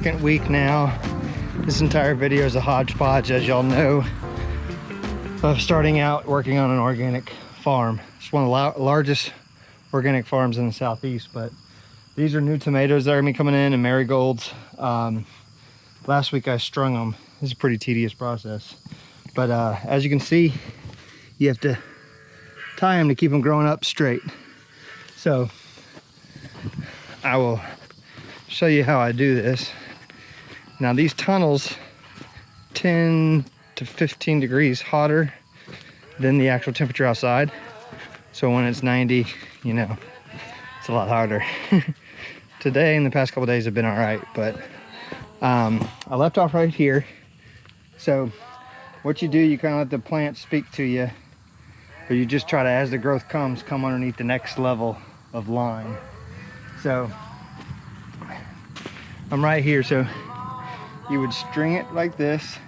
second week now. This entire video is a hodgepodge, as y'all know, of starting out working on an organic farm. It's one of the largest organic farms in the southeast, but these are new tomatoes that are gonna be coming in, and marigolds. Last week I strung them. This is a pretty tedious process, but as you can see, you have to tie them to keep them growing up straight. So I will show you how I do this. Now these tunnels 10 to 15 degrees hotter than the actual temperature outside. So when it's 90, you know, it's a lot harder. Today and the past couple days have been all right, but I left off right here. So what you do, you kind of let the plant speak to you, but you just try to, as the growth comes, come underneath the next level of line. So I'm right here, so you would string it like this,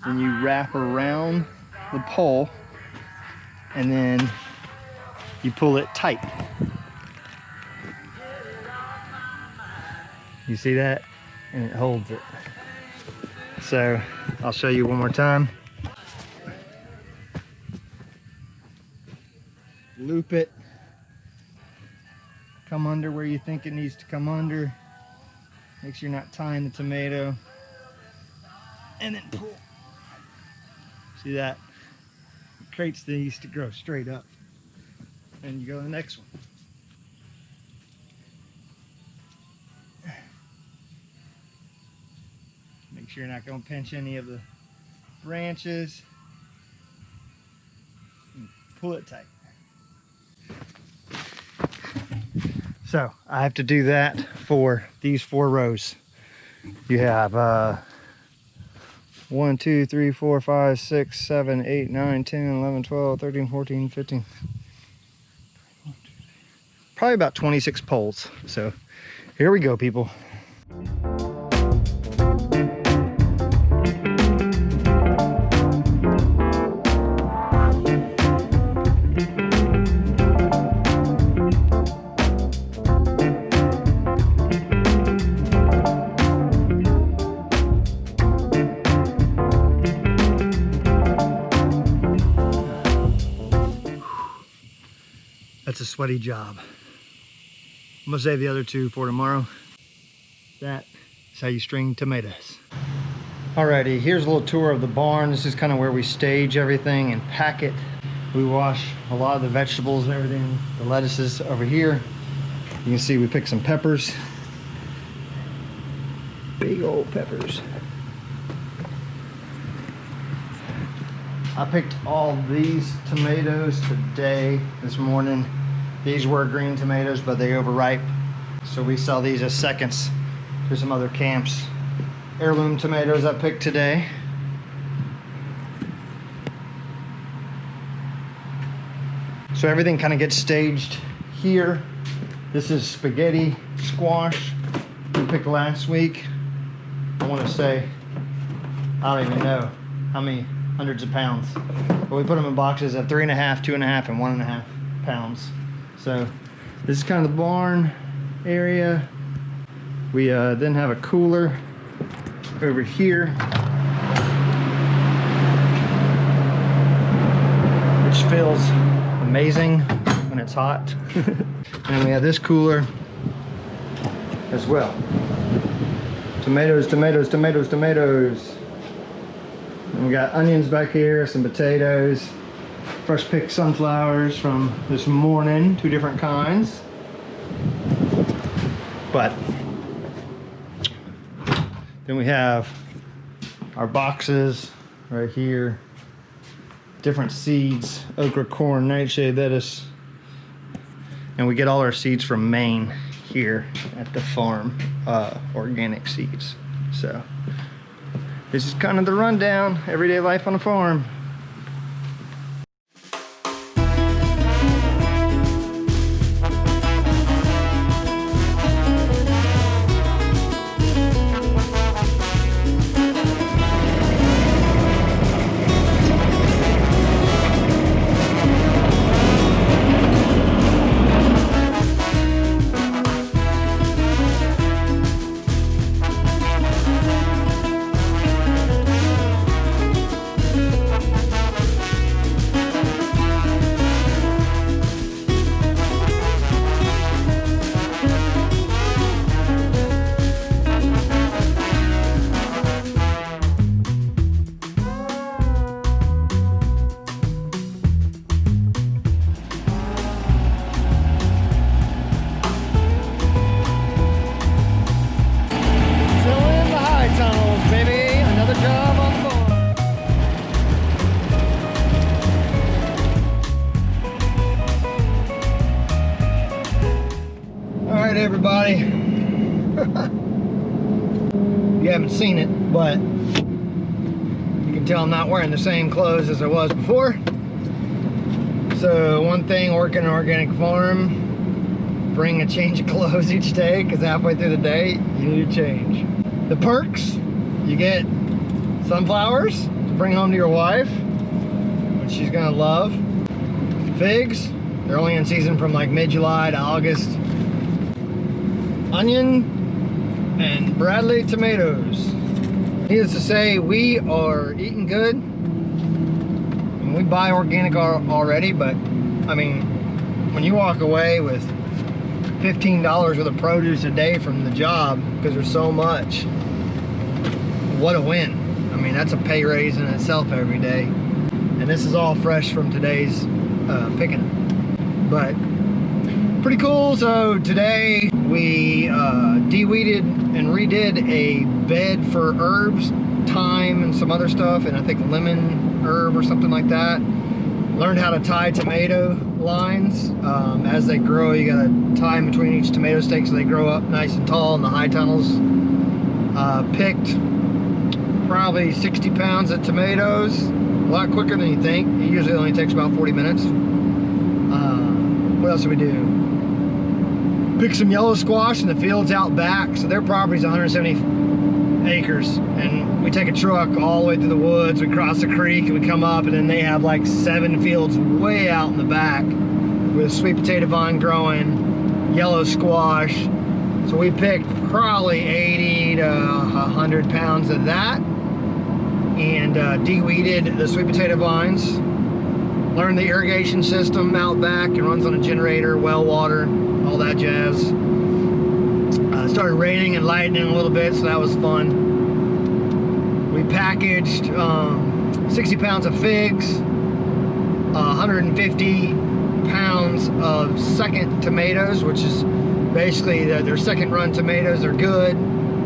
and you wrap around the pole, and then you pull it tight. You see that? And it holds it. So I'll show you one more time. Loop it. Come under where you think it needs to come under. Make sure you're not tying the tomato. And then pull. See that? It creates these to grow straight up. And you go to the next one. Make sure you're not going to pinch any of the branches. And pull it tight. So I have to do that for these 4 rows. You have 1, 2, 3, 4, 5, 6, 7, 8, 9, 10, 11, 12, 13, 14, 15. Probably about 26 poles. So here we go, people. That's a sweaty job. I'm gonna save the other 2 for tomorrow. That is how you string tomatoes. Alrighty, here's a little tour of the barn. This is kind of where we stage everything and pack it. We wash a lot of the vegetables and everything. The lettuces over here. You can see we picked some peppers. Big old peppers. I picked all these tomatoes today, this morning. These were green tomatoes, but they overripe. So we sell these as seconds to some other camps. Heirloom tomatoes I picked today. So everything kind of gets staged here. This is spaghetti squash we picked last week. I want to say, I don't even know how many hundreds of pounds, but we put them in boxes of 3.5, 2.5, and 1.5 pounds. So this is kind of the barn area. We then have a cooler over here, which feels amazing when it's hot. And we have this cooler as well. Tomatoes, tomatoes, tomatoes, tomatoes. And we got onions back here, some potatoes, fresh picked sunflowers from this morning, 2 different kinds. But then we have our boxes right here, different seeds, okra, corn, nightshade lettuce, and we get all our seeds from Maine here at the farm, organic seeds. So this is kind of the rundown, everyday life on a farm. haven't seen it, but you can tell I'm not wearing the same clothes as I was before. So one thing, working an organic farm, bring a change of clothes each day, because halfway through the day, you need to change. The perks, you get sunflowers to bring home to your wife, which she's gonna love. Figs, they're only in season from like mid-July to August. Onion and Bradley tomatoes. Needless to say, we are eating good. And we buy organic already, but I mean, when you walk away with $15 worth of produce a day from the job, because there's so much, what a win. I mean, that's a pay raise in itself every day. And this is all fresh from today's picking. But pretty cool. So today we de-weeded and redid a bed for herbs, thyme and some other stuff, and I think lemon herb or something like that. Learned how to tie tomato lines. As they grow, you gotta tie in between each tomato stake so they grow up nice and tall in the high tunnels. Picked probably 60 pounds of tomatoes, a lot quicker than you think. It usually only takes about 40 minutes. What else did we do? Picked some yellow squash in the fields out back. So their property's 170 acres, and we take a truck all the way through the woods, we cross the creek, and we come up, and then they have like 7 fields way out in the back with sweet potato vine growing, yellow squash. So we picked probably 80 to 100 pounds of that, and de-weeded the sweet potato vines. Learned the irrigation system out back. It runs on a generator, well water, all that jazz. Started raining and lightning a little bit, so that was fun. We packaged 60 pounds of figs, 150 pounds of second tomatoes, which is basically their second run tomatoes. Are good,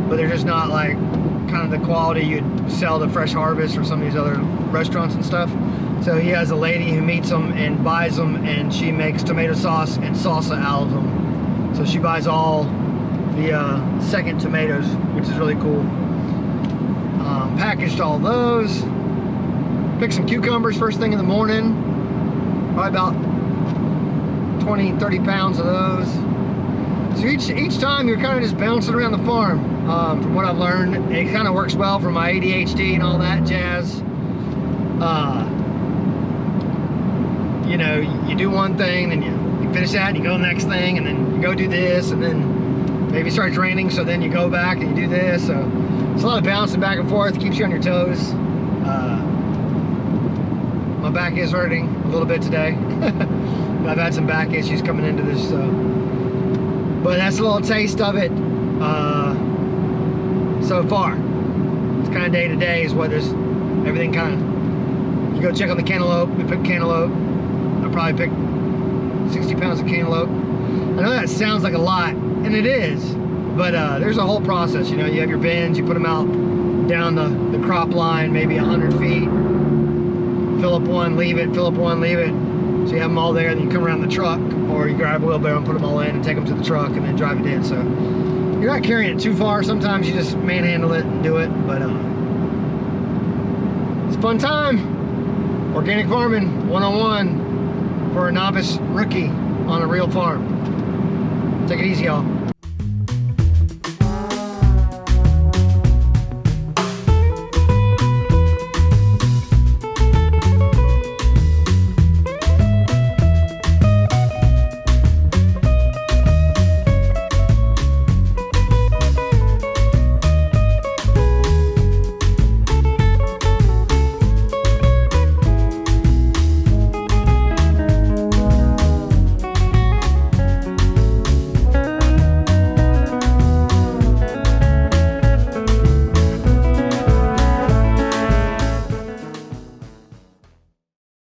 but they're just not like kind of the quality you'd sell to Fresh Harvest or some of these other restaurants and stuff. So he has a lady who meets them and buys them, and she makes tomato sauce and salsa out of them. So she buys all the second tomatoes, which is really cool. Packaged all those. Picked some cucumbers first thing in the morning. Probably about 20, 30 pounds of those. So each time you're kind of just bouncing around the farm. From what I've learned, it kind of works well for my ADHD and all that jazz. You know, you do one thing, then you finish that, and you go to the next thing, and then you go do this, and then maybe it starts raining, so then you go back and you do this. So it's a lot of bouncing back and forth, keeps you on your toes. My back is hurting a little bit today. I've had some back issues coming into this, so. But that's a little taste of it so far. It's kind of day to day is what there's, everything kind of, you go check on the cantaloupe, we picked cantaloupe. I probably picked 60 pounds of cantaloupe. I know that sounds like a lot, and it is, but there's a whole process. You know, you have your bins, you put them out down the crop line, maybe 100 feet, fill up one, leave it, fill up one, leave it. So you have them all there, and then you come around the truck, or you grab a wheelbarrow and put them all in and take them to the truck and then drive it in. So you're not carrying it too far. Sometimes you just manhandle it and do it, but it's a fun time. Organic farming 101 for a novice rookie on a real farm. Take it easy, y'all.